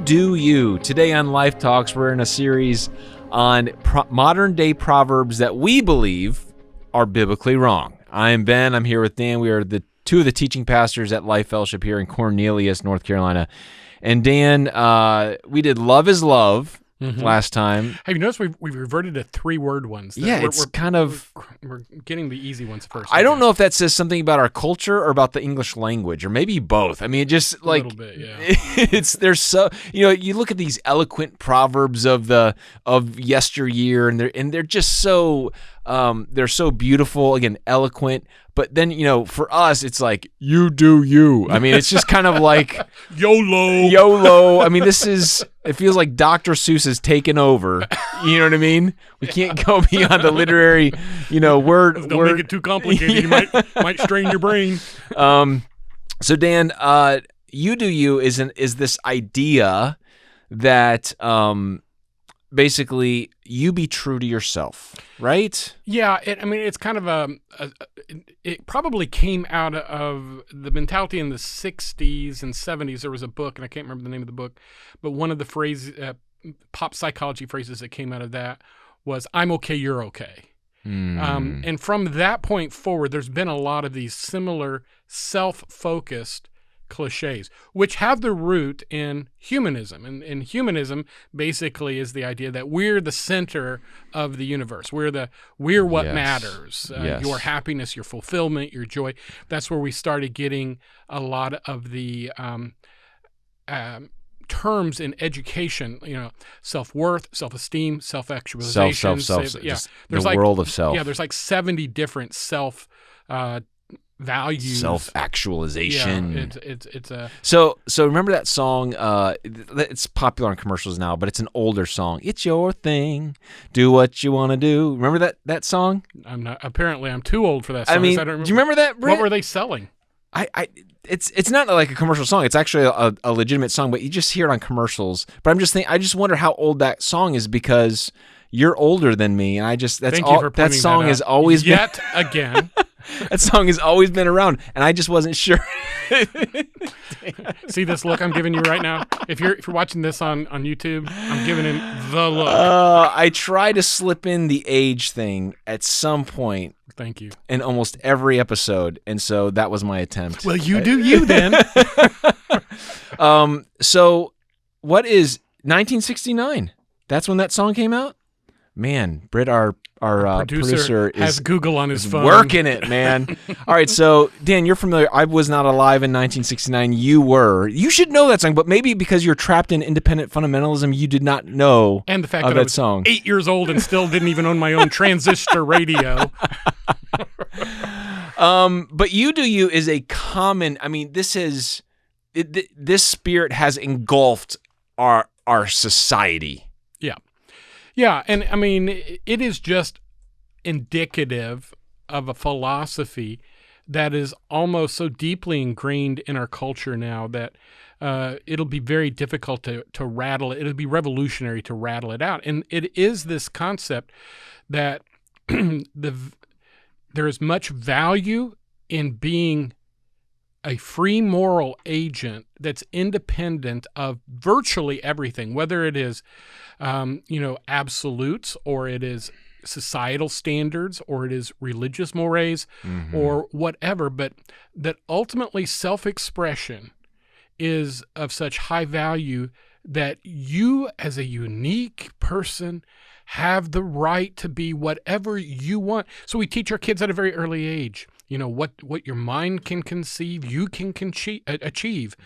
do you. Today on Life Talks, we're in a series on modern-day proverbs that we believe are biblically wrong. I am Ben. I'm here with Dan. We are the two of the teaching pastors at Life Fellowship here in Cornelius, North Carolina. And Dan, we did Love is Love last time. Have you noticed we've reverted to 3-word ones? Yeah, we're getting the easy ones first. I don't know if that says something about our culture or about the English language, or maybe both. I mean, it just like a little bit, yeah. There's so, you look at these eloquent proverbs of yesteryear, and they're just so they're so beautiful. Again, eloquent. But then, for us, it's like, you do you. I mean, it's just kind of like YOLO. I mean, it feels like Dr. Seuss has taken over. You know what I mean? We can't go beyond the literary, word. Don't make it too complicated. Yeah. You might strain your brain. So Dan, you do you is this idea that basically you be true to yourself, right? Yeah, it's kind of it probably came out of the mentality in the 60s and 70s. There was a book, and I can't remember the name of the book, but one of the phrases, pop psychology phrases that came out of that was, I'm okay, you're okay. And from that point forward, there's been a lot of these similar self-focused cliches, which have their root in humanism. And humanism basically is the idea that we're the center of the universe. We're what Yes. matters. Yes. Your happiness, your fulfillment, your joy. That's where we started getting a lot of the terms in education, self-worth, self-esteem, self-actualization. There's the world of self. Yeah, there's like 70 different values, self-actualization. Yeah, it's a so remember that song? It's popular in commercials now, but it's an older song. It's your thing, do what you want to do. Remember that song? Apparently I'm too old for that song. I mean, do you remember that, Britt? What were they selling? It's not like a commercial song. It's actually a legitimate song, but you just hear it on commercials. But I just wonder how old that song is, because you're older than me, and that song has always been yet again. That song has always been around, and I just wasn't sure. See this look I'm giving you right now? If you're watching this on YouTube, I'm giving him the look. I try to slip in the age thing at some point. Thank you. In almost every episode, and so that was my attempt. Well, you do you then. So what is 1969? That's when that song came out? Man, Britt, our producer has Google on his phone. Working it, man. All right, so Dan, you're familiar. I was not alive in 1969. You were. You should know that song, but maybe because you're trapped in independent fundamentalism, you did not know and the fact of that I was song. 8 years old and still didn't even own my own transistor radio. But you do you is a common. I mean, this spirit has engulfed our society. Yeah, and I mean, it is just indicative of a philosophy that is almost so deeply ingrained in our culture now that it'll be very difficult to rattle it. It'll be revolutionary to rattle it out. And it is this concept that there is much value in being a free moral agent that's independent of virtually everything, whether it is, absolutes, or it is societal standards, or it is religious mores, or whatever, but that ultimately self-expression is of such high value that you as a unique person have the right to be whatever you want. So we teach our kids at a very early age, what your mind can conceive, you can achieve.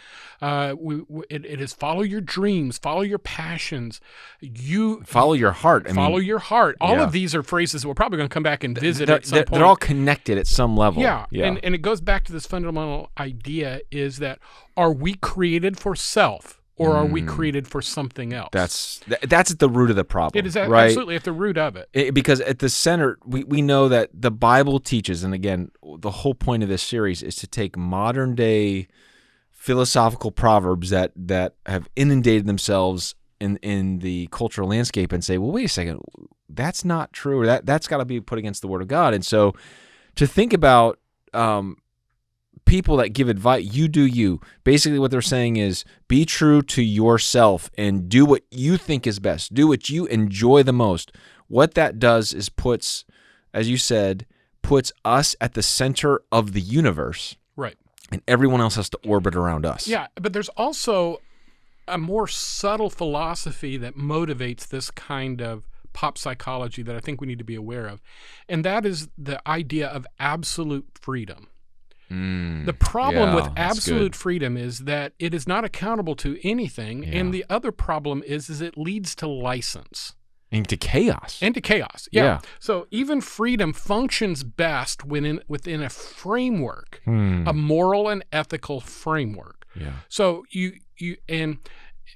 It is follow your dreams, follow your passions. You follow your heart. Follow your heart. All of these are phrases that we're probably going to come back and visit at some point. They're all connected at some level. Yeah. And it goes back to this fundamental idea is that, are we created for self? Or are we created for something else? That's at the root of the problem. It is right? Absolutely at the root of it. Because at the center, we know that the Bible teaches, and again, the whole point of this series is to take modern day philosophical proverbs that have inundated themselves in the cultural landscape and say, well, wait a second, that's not true, or that's got to be put against the Word of God. And so to think about people that give advice, you do you. Basically what they're saying is be true to yourself and do what you think is best. Do what you enjoy the most. What that does is puts, as you said, puts us at the center of the universe. Right. And everyone else has to orbit around us. Yeah, but there's also a more subtle philosophy that motivates this kind of pop psychology that I think we need to be aware of. And that is the idea of absolute freedom. The problem with absolute freedom is that it is not accountable to anything. Yeah. And the other problem is it leads to license. And to chaos. Yeah. So even freedom functions best within a framework, a moral and ethical framework. Yeah. So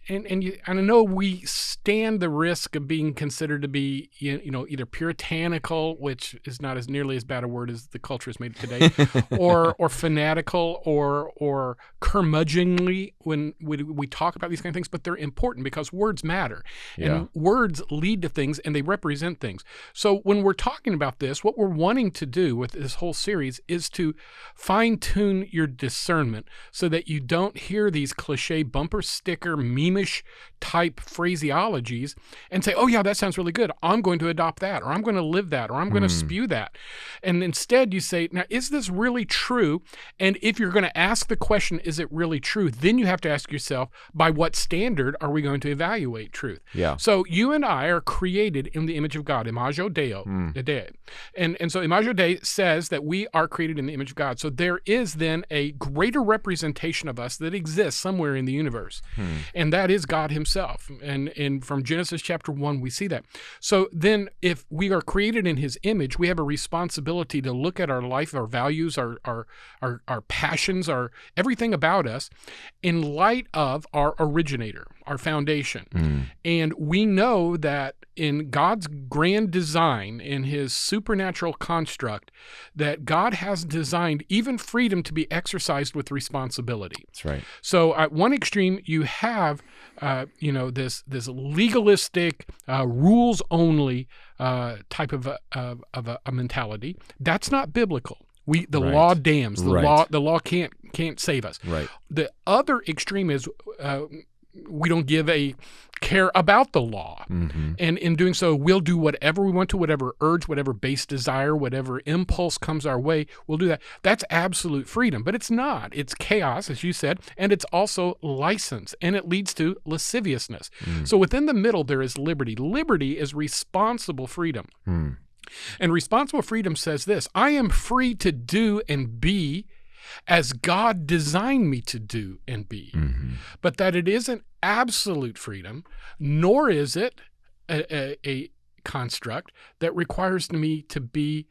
I know we stand the risk of being considered to be, either puritanical, which is not as nearly as bad a word as the culture has made it today, or fanatical, or curmudgeonly when we talk about these kind of things. But they're important because words matter, and words lead to things, and they represent things. So when we're talking about this, what we're wanting to do with this whole series is to fine-tune your discernment so that you don't hear these cliche bumper sticker memeish type phraseologies and say, oh yeah, that sounds really good. I'm going to adopt that, or I'm going to live that, or I'm going to spew that. And instead you say, now, is this really true? And if you're going to ask the question, is it really true? Then you have to ask yourself, by what standard are we going to evaluate truth? Yeah. So you and I are created in the image of God, imago Dei. And so imago Dei says that we are created in the image of God. So there is then a greater representation of us that exists somewhere in the universe. And that is God himself. And from Genesis chapter 1, we see that. So then if we are created in his image, we have a responsibility to look at our life, our values, our passions, our everything about us in light of our originator, our foundation. And we know that in God's grand design, in his supernatural construct, that God has designed even freedom to be exercised with responsibility. That's right. So at one extreme, you have, this legalistic, rules-only type of a mentality. That's not biblical. The law damns. The law can't save us. Right. The other extreme is we don't give a care about the law. And in doing so, we'll do whatever we want to, whatever urge, whatever base desire, whatever impulse comes our way, we'll do that. That's absolute freedom, but it's not. It's chaos, as you said, and it's also license, and it leads to lasciviousness. So within the middle, there is liberty. Liberty is responsible freedom. And responsible freedom says this: I am free to do and be as God designed me to do and be. But that it isn't absolute freedom, nor is it a construct that requires me to be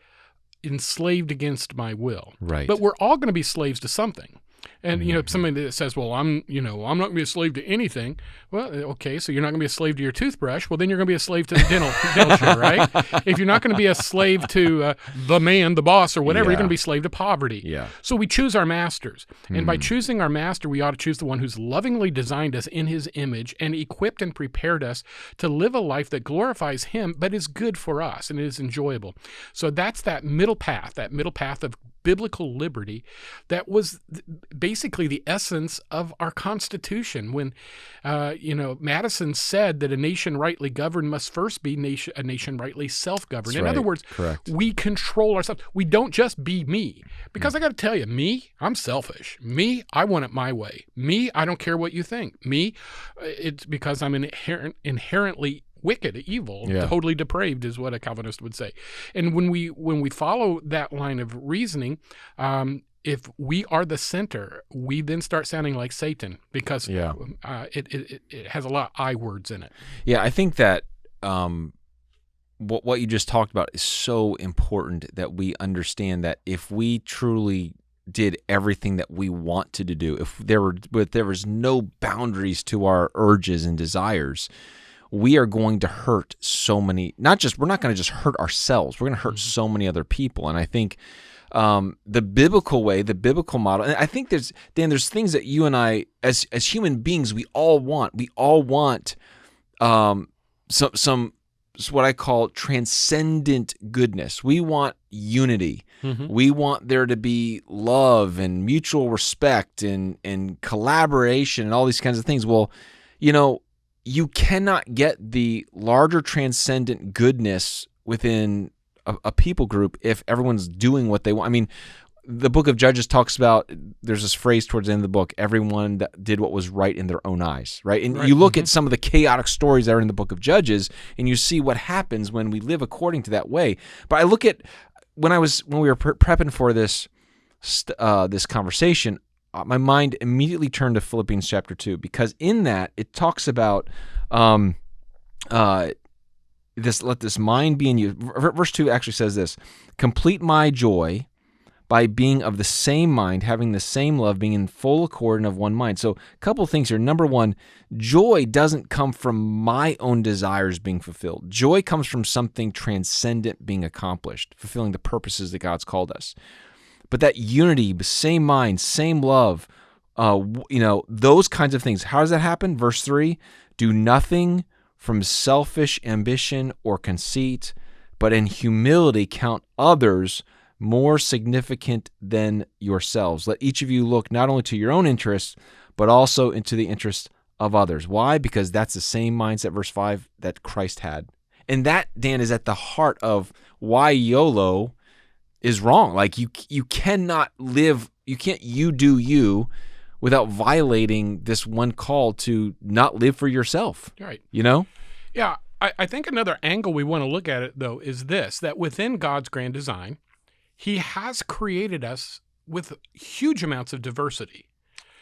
enslaved against my will. Right. But we're all going to be slaves to something. And, somebody that says, well, I'm not going to be a slave to anything. Well, okay, so you're not going to be a slave to your toothbrush. Well, then you're going to be a slave to the dental chair, right? If you're not going to be a slave to the man, the boss, or whatever, you're going to be a slave to poverty. Yeah. So we choose our masters. And by choosing our master, we ought to choose the one who's lovingly designed us in his image and equipped and prepared us to live a life that glorifies him, but is good for us and is enjoyable. So that's that middle path of biblical liberty that was basically the essence of our Constitution. When, Madison said that a nation rightly governed must first be a nation rightly self-governed. In other words, we control ourselves. We don't just be me. Because I got to tell you, me, I'm selfish. Me, I want it my way. Me, I don't care what you think. Me, it's because I'm inherently wicked, evil, totally depraved is what a Calvinist would say. And when we follow that line of reasoning, if we are the center, we then start sounding like Satan because it has a lot of I words in it. Yeah, I think that what you just talked about is so important, that we understand that if we truly did everything that we wanted to do, if there was no boundaries to our urges and desires, we are going to hurt so many, we're not going to just hurt ourselves, we're going to hurt so many other people. And I think the biblical way, the biblical model, and I think there's things that you and I, as human beings, we all want. We all want some what I call transcendent goodness. We want unity. We want there to be love and mutual respect and collaboration and all these kinds of things. Well, you cannot get the larger transcendent goodness within a people group if everyone's doing what they want. I mean, the book of Judges talks about, there's this phrase towards the end of the book, everyone that did what was right in their own eyes, right? And you look at some of the chaotic stories that are in the book of Judges, and you see what happens when we live according to that way. But I look at, when we were prepping for this conversation, my mind immediately turned to Philippians chapter 2, because in that, it talks about let this mind be in you. Verse 2 actually says this: complete my joy by being of the same mind, having the same love, being in full accord and of one mind. So a couple of things here. Number one, joy doesn't come from my own desires being fulfilled. Joy comes from something transcendent being accomplished, fulfilling the purposes that God's called us. But that unity, same mind, same love, those kinds of things. How does that happen? Verse 3, do nothing from selfish ambition or conceit, but in humility count others more significant than yourselves. Let each of you look not only to your own interests, but also into the interests of others. Why? Because that's the same mindset, verse 5, that Christ had. And that, Dan, is at the heart of why YOLO is wrong. Like, you cannot live, you can't do you without violating this one call to not live for yourself. Right. Yeah, I think another angle we want to look at it, though, is this, that within God's grand design, He has created us with huge amounts of diversity.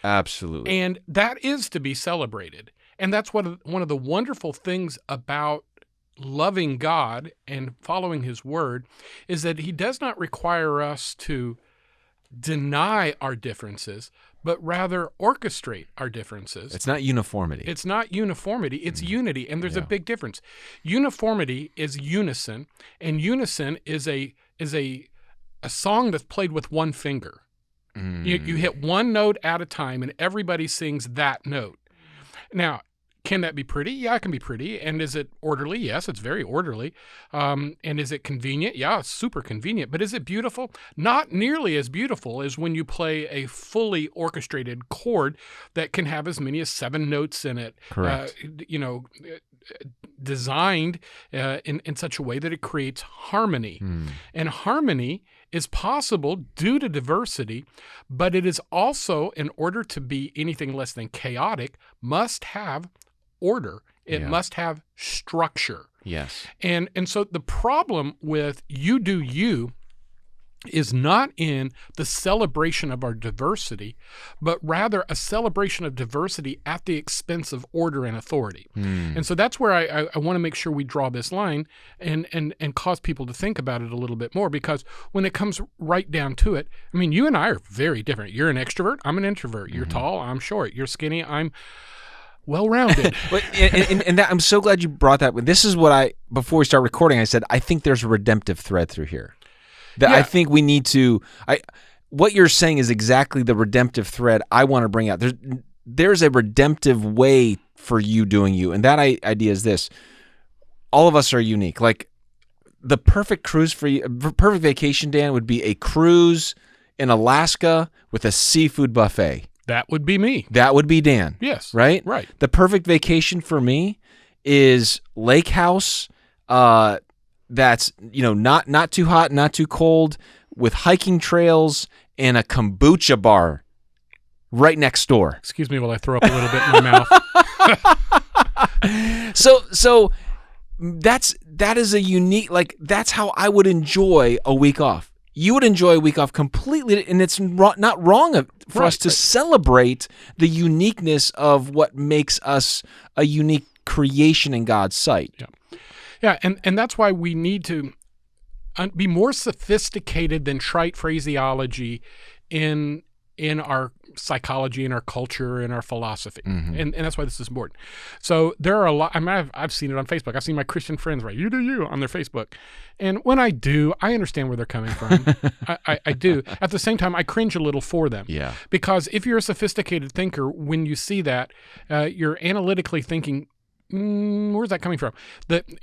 Absolutely. And that is to be celebrated. And that's one of the wonderful things about loving God and following His word, is that He does not require us to deny our differences, but rather orchestrate our differences. It's not uniformity. It's unity, and there's a big difference. Uniformity is unison, and unison is a song that's played with one finger. You hit one note at a time, and everybody sings that note. Now, can that be pretty? Yeah, it can be pretty. And is it orderly? Yes, it's very orderly. And is it convenient? Yeah, it's super convenient. But is it beautiful? Not nearly as beautiful as when you play a fully orchestrated chord that can have as many as 7 notes in it. Correct. Designed in such a way that it creates harmony. And harmony is possible due to diversity, but it is also, in order to be anything less than chaotic, must have order. It must have structure. Yes. And so the problem with you do you is not in the celebration of our diversity, but rather a celebration of diversity at the expense of order and authority. And so that's where I want to make sure we draw this line and cause people to think about it a little bit more, because when it comes right down to it, I mean, you and I are very different. You're an extrovert, I'm an introvert. You're tall, I'm short. You're skinny, I'm well-rounded. and that, I'm so glad you brought that. This is what before we start recording, I said, I think there's a redemptive thread through here. I think we need to, what you're saying is exactly the redemptive thread I want to bring out. There's a redemptive way for you doing you. And that idea is this: all of us are unique. Like, the perfect cruise for you, perfect vacation, Dan, would be a cruise in Alaska with a seafood buffet. That would be me. That would be Dan. Yes. Right? Right. The perfect vacation for me is lake house, that's, not too hot, not too cold, with hiking trails and a kombucha bar right next door. Excuse me while I throw up a little bit in my mouth. So that is a unique, like, that's how I would enjoy a week off. You would enjoy a week off completely, and it's not wrong for us to celebrate the uniqueness of what makes us a unique creation in God's sight. Yeah, and that's why we need to be more sophisticated than trite phraseology in our psychology, in our culture, in our philosophy. And that's why this is important. So there are a lot, I've seen it on Facebook. I've seen my Christian friends write, "You do you," on their Facebook. And when I do, I understand where they're coming from. I do. At the same time, I cringe a little for them. Yeah. Because if you're a sophisticated thinker, when you see that, you're analytically thinking Where's that coming from?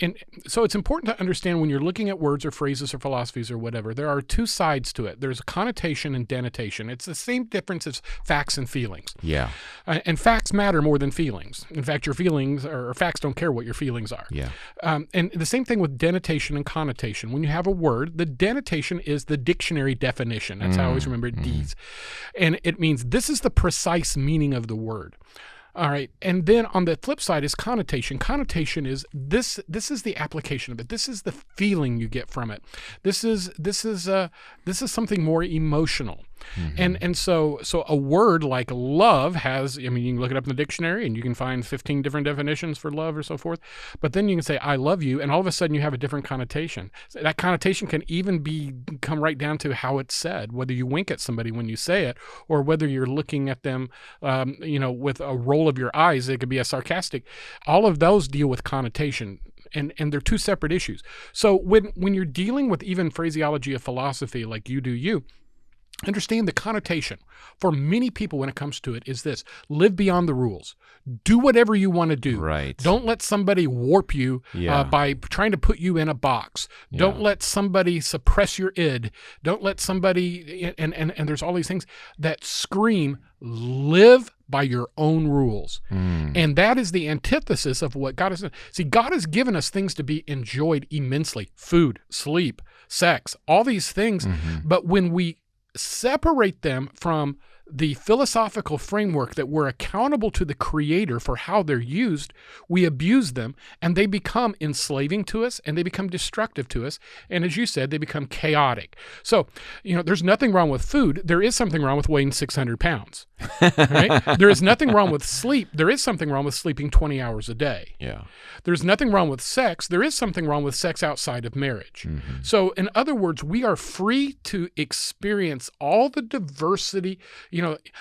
And so it's important to understand when you're looking at words or phrases or philosophies or whatever, there are two sides to it. There's a connotation and denotation. It's the same difference as facts and feelings. Yeah. And facts matter more than feelings. In fact, your feelings or facts don't care what your feelings are. Yeah. And the same thing with denotation and connotation. When you have a word, the denotation is the dictionary definition. That's how I always remember D's. And it means this is the precise meaning of the word. All right. And then on the flip side is connotation. Connotation is this is the application of it. This is the feeling you get from it. This is something more emotional. And so a word like love has, I mean, you can look it up in the dictionary and you can find 15 different definitions for love or so forth. But then you can say, I love you. And all of a sudden you have a different connotation. So that connotation can even come right down to how it's said, whether you wink at somebody when you say it, or whether you're looking at them, with a roll of your eyes. It could be a sarcastic. All of those deal with connotation. And they're two separate issues. So when you're dealing with even phraseology of philosophy, like you do you, understand the connotation for many people when it comes to it is this: live beyond the rules. Do whatever you want to do. Right. Don't let somebody warp you by trying to put you in a box. Yeah. Don't let somebody suppress your id. Don't let somebody, and there's all these things that scream, live by your own rules. And that is the antithesis of what God has done. See, God has given us things to be enjoyed immensely: food, sleep, sex, all these things. But when we separate them from the philosophical framework that we're accountable to the Creator for how they're used, we abuse them, and they become enslaving to us, and they become destructive to us. And as you said, they become chaotic. So, there's nothing wrong with food. There is something wrong with weighing 600 pounds. Right? There is nothing wrong with sleep. There is something wrong with sleeping 20 hours a day. Yeah. There's nothing wrong with sex. There is something wrong with sex outside of marriage. So in other words, we are free to experience all the diversity.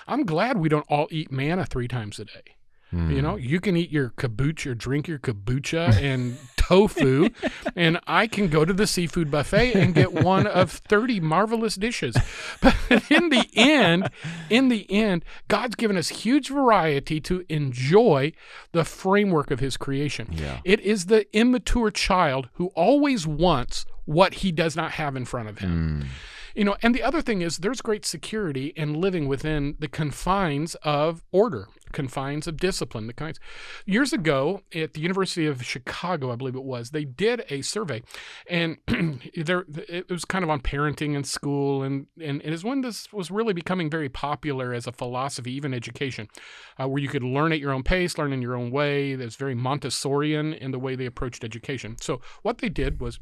I'm glad we don't all eat manna 3 times a day. You can eat your kombucha, drink your kombucha and tofu, and I can go to the seafood buffet and get one of 30 marvelous dishes. But in the end, God's given us huge variety to enjoy the framework of His creation. Yeah. It is the immature child who always wants what he does not have in front of him. And the other thing is there's great security in living within the confines of order, confines of discipline. Years ago at the University of Chicago, I believe it was, they did a survey, and it was kind of on parenting in school, and it is when this was really becoming very popular as a philosophy, even education, where you could learn at your own pace, learn in your own way. There's very Montessorian in the way they approached education. So what they did was,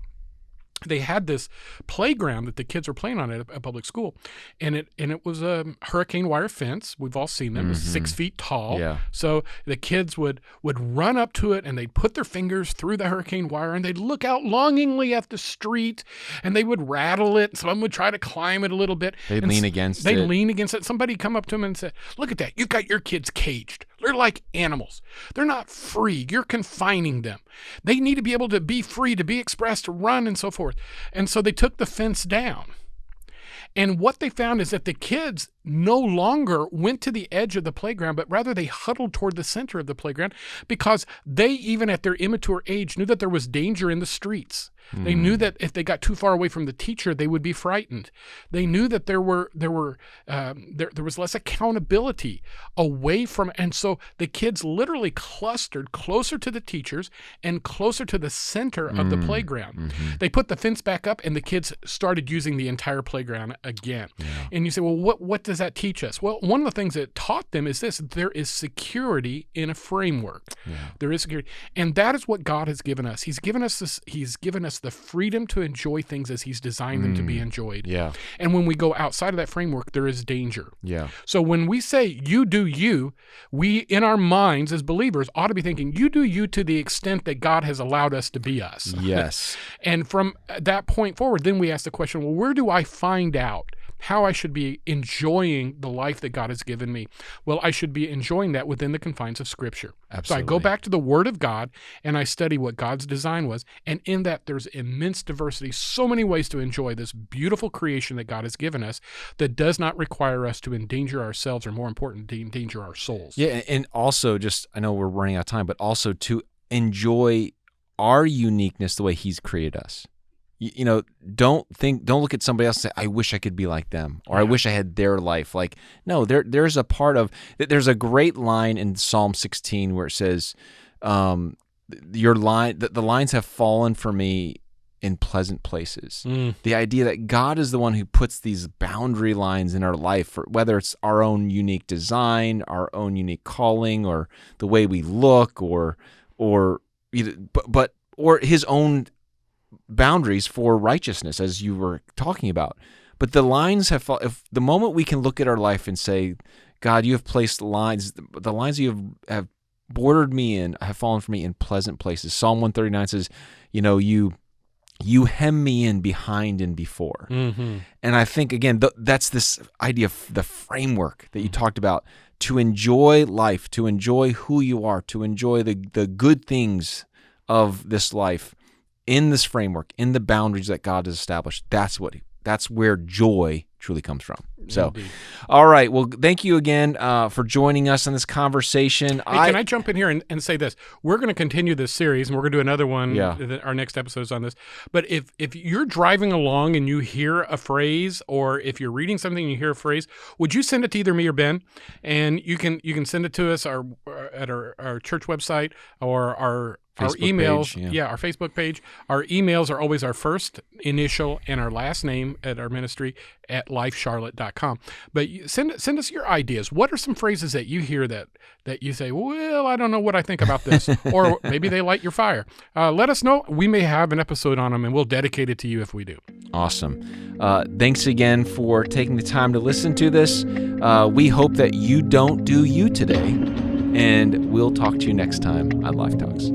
they had this playground that the kids were playing on at a public school, and it was a hurricane wire fence. We've all seen them. It was 6 feet tall. Yeah. So the kids would run up to it, and they'd put their fingers through the hurricane wire, and they'd look out longingly at the street, and they would rattle it. Some would try to climb it a little bit. They'd lean against it. They'd lean against it. Somebody come up to them and say, "Look at that. You've got your kids caged. They're like animals. They're not free. You're confining them. They need to be able to be free, to be expressed, to run, and so forth." And so they took the fence down. And what they found is that the kids no longer went to the edge of the playground, but rather they huddled toward the center of the playground, because they, even at their immature age, knew that there was danger in the streets. They knew that if they got too far away from the teacher, they would be frightened. They knew that there was less accountability away from, and so the kids literally clustered closer to the teachers and closer to the center of the playground. They put the fence back up, and the kids started using the entire playground again. Yeah. And you say, well, what does that teach us? Well, one of the things it taught them is this: there is security in a framework. Yeah. There is security, and that is what God has given us. He's given us this. He's given us the freedom to enjoy things as He's designed them to be enjoyed. Yeah. And when we go outside of that framework, there is danger. Yeah. So when we say you do you, we in our minds as believers ought to be thinking you do you to the extent that God has allowed us to be us. Yes. And from that point forward, then we ask the question, well, where do I find out how I should be enjoying the life that God has given me? Well, I should be enjoying that within the confines of Scripture. Absolutely. So I go back to the Word of God and I study what God's design was. And in that, there's immense diversity, so many ways to enjoy this beautiful creation that God has given us that does not require us to endanger ourselves, or more important, to endanger our souls. Yeah, and also just, I know we're running out of time, but also to enjoy our uniqueness the way He's created us. Don't look at somebody else and say, I wish I could be like them, or I wish I had their life. Like, no, there's a great line in Psalm 16 where it says, the lines have fallen for me in pleasant places. The idea that God is the one who puts these boundary lines in our life, whether it's our own unique design, our own unique calling, or the way we look, or His own boundaries for righteousness, as you were talking about. But the lines have if the moment we can look at our life and say, God, you have placed lines, the lines you have bordered me in have fallen for me in pleasant places. Psalm 139 says, you hem me in behind and before. And I think, again, that's this idea of the framework that you talked about, to enjoy life, to enjoy who you are, to enjoy the good things of this life in this framework, in the boundaries that God has established. That's where joy truly comes from. So, Indeed. All right. Well, thank you again for joining us in this conversation. Hey, can I jump in here and say this? We're going to continue this series, and we're going to do another one. Yeah. Our next episode is on this. But if you're driving along and you hear a phrase, or if you're reading something and you hear a phrase, would you send it to either me or Ben? And you can send it to us at our church website, or our Facebook emails, page, our Facebook page. Our emails are always our first initial and our last name at our ministry at lifecharlotte.com. But send us your ideas. What are some phrases that you hear that you say, well, I don't know what I think about this, or maybe they light your fire? Let us know. We may have an episode on them, and we'll dedicate it to you if we do. Awesome. Thanks again for taking the time to listen to this. We hope that you don't do you today, and we'll talk to you next time on Life Talks.